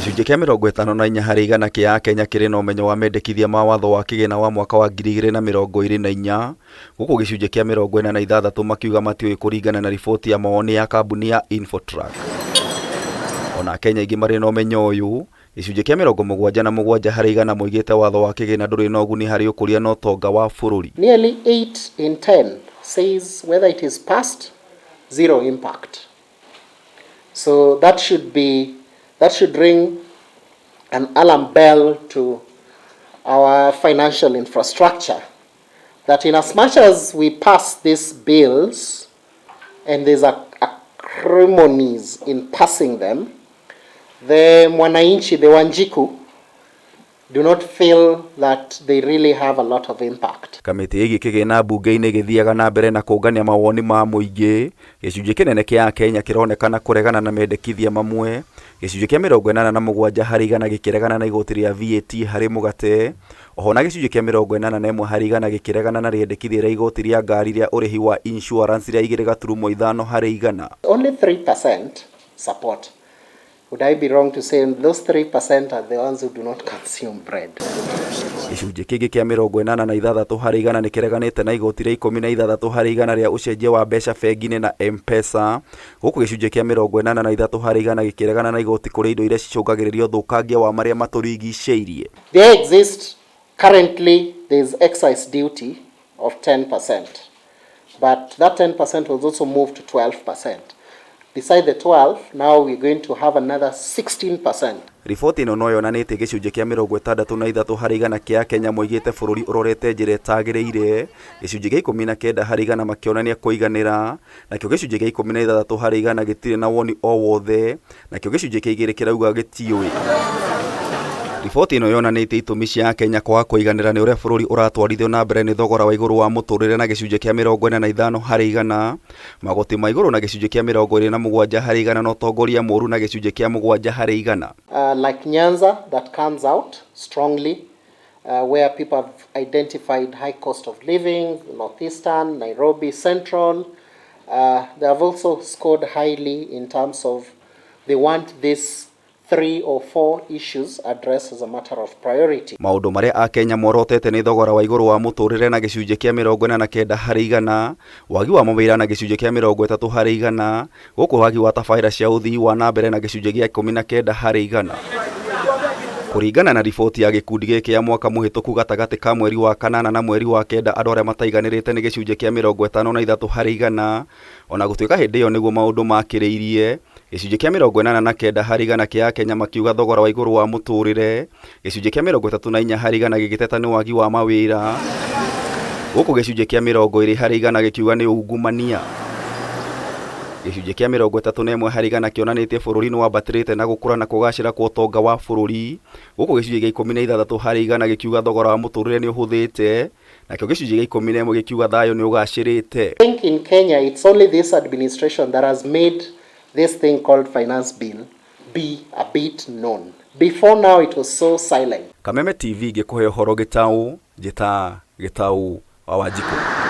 Gicunji kia 54 harĩ igana kia AKENYA kĩrĩ na ũmenyo wa mendekithia ma watho wa kĩgĩna wa mwaka wa 2024, gũkũ gĩcunjĩ kia 46 makiuga matiũĩ kũringana na riboti ya mawoni ya kambuni ya INFOTRAK. Ona AKENYA ingĩ marĩ na ũmenyo ũyũ, gĩcunjĩ kia 77 harĩ igana moigĩte watho wa kĩgĩna ndũrĩ na ũguni harĩ ũkũria na ũtonga wa bũrũri. Nearly 8 in 10 says whether it is passed, zero impact. So that should ring an alarm bell to our financial infrastructure, that in as much as we pass these bills and there's acrimonies in passing them, the mwananchi, the Wanjiku, do not feel that they really have a lot of impact. Kamiti ĩgĩ kĩgĩna mbunge-inĩ gĩthiaga na mbere na kũngania mawoni ma mũingĩ, gĩcunjĩ kĩnene kĩa AKENYA kĩronekana kũregana na mendekithia mamwe, gĩcunjĩ kĩa 87 harĩ igana gĩkĩregana na igoti rĩa VAT harĩ MUGATE, oho na gĩcunjĩ kĩa 41 harĩ igana gĩkĩregana na rĩendekithia rĩa igoti rĩa ngari rĩa ũrĩhi wa insurance rĩa 2.5 harĩ igana. Only 3% support. Would I be wrong to say those 3% are the ones who do not consume bread? Gĩcunjĩ kĩngĩ kĩa 86 harĩ igana nĩkĩreganĩte na igoti rĩa 16 harĩ igana rĩa ũcenjia wa mbeca bengi-inĩ na M-Pesa, gũkũ gĩcunjĩ kĩa 83 harĩ igana gĩkĩregana na igoti kũrĩ indo iria cicũngagĩrĩria ũthũkangia wa marĩa matũrigicĩirie. There exists currently there's excise duty of 10%, but that 10% was also moved to 12%. Beside the 12, now we're going to have another 16%. Riboti ĩno no yonanĩtie gĩcunjĩ kĩa 63 harĩ igana kĩa AKENYA moigĩte bũrũri ũrorete njĩra ĩtagĩrĩire, gĩcunjĩ gĩa 19 harĩ igana makĩonania kũiganĩra, nakĩo gĩcunjĩ gĩa 16 harĩ igana gĩtirĩ na woni o wothe, nakĩo gĩcunjĩ kĩa 2 kĩrauga gĩtiũĩ. Riboti ĩno yonanĩtie itũmi cia AKENYA kwaga kũiganĩra nĩ ũrĩa bũrũri ũratwarithio na mbere nĩ thogora wa igũrũ wa mũtũrĩre na gĩcunjĩ kĩa 45 harĩ igana, magoti ma igũrũ na gĩcunjĩ kĩa 27 harĩ igana na ũtongoria mũũru na gĩcunjĩ kĩa 7 harĩ igana. Like Nyanza, that comes out strongly, where people have identified high cost of living, Northeastern, Nairobi, Central. They have also scored highly in terms of they want this 3 or 4 issues addressed as a matter of priority. Maũndũ marĩa AKENYA morotete nĩ thogora wa igũrũ wa mũtũrĩre na gĩcunjĩ kĩa 49 harĩ igana, wagi wa mawĩra na gĩcunjĩ kĩa 30 harĩ igana, gũkũ wagi wa tabarĩra cia ũthii wa na mbere na gĩcunjĩ gĩa 19 harĩ igana. Kũringana na riboti ya gĩkundi gĩkĩ ya mwaka mũhĩtũku gatagatĩ ka mweri wa kanana na mweri wa kenda, andũ arĩa mataiganĩrĩte nĩ gĩcunjĩ kĩa 53 harĩ igana, ona gũtuĩka hĩndĩ ĩyo nĩguo maũndũ makĩrĩirie, gĩcunjĩ kĩa 49 harĩ igana kĩa AKENYA makiuga thogora wa igũrũ wa mũtũrĩre, gĩcunjĩ kĩa 34 harĩ igana gĩgĩteta nĩ wagi wa mawĩra, gũkũ gĩcunjĩ kĩa 20 harĩ igana gĩkiuga nĩ ungumania. Gĩcunjĩ kĩa 31 harĩ igana kĩonanĩtie bũrũri nĩ wambatĩrĩte na gũkũra na kũgacĩra kwa ũtonga wa bũrũri, gũkũ gĩcunjĩ gĩa 16 harĩ igana gĩkiuga thogora wa mũtũrĩre nĩ ũhũthĩte, nakĩo gĩcunjĩ gĩa 11 gĩkiuga thayũ nĩ ũgacĩrĩte. I think in Kenya it's only this administration that has made this thing called finance bill be a bit known. Before now it was so silent. Kameme TV ngĩkũhe ũhoro gĩtaũ wa Wanjiku.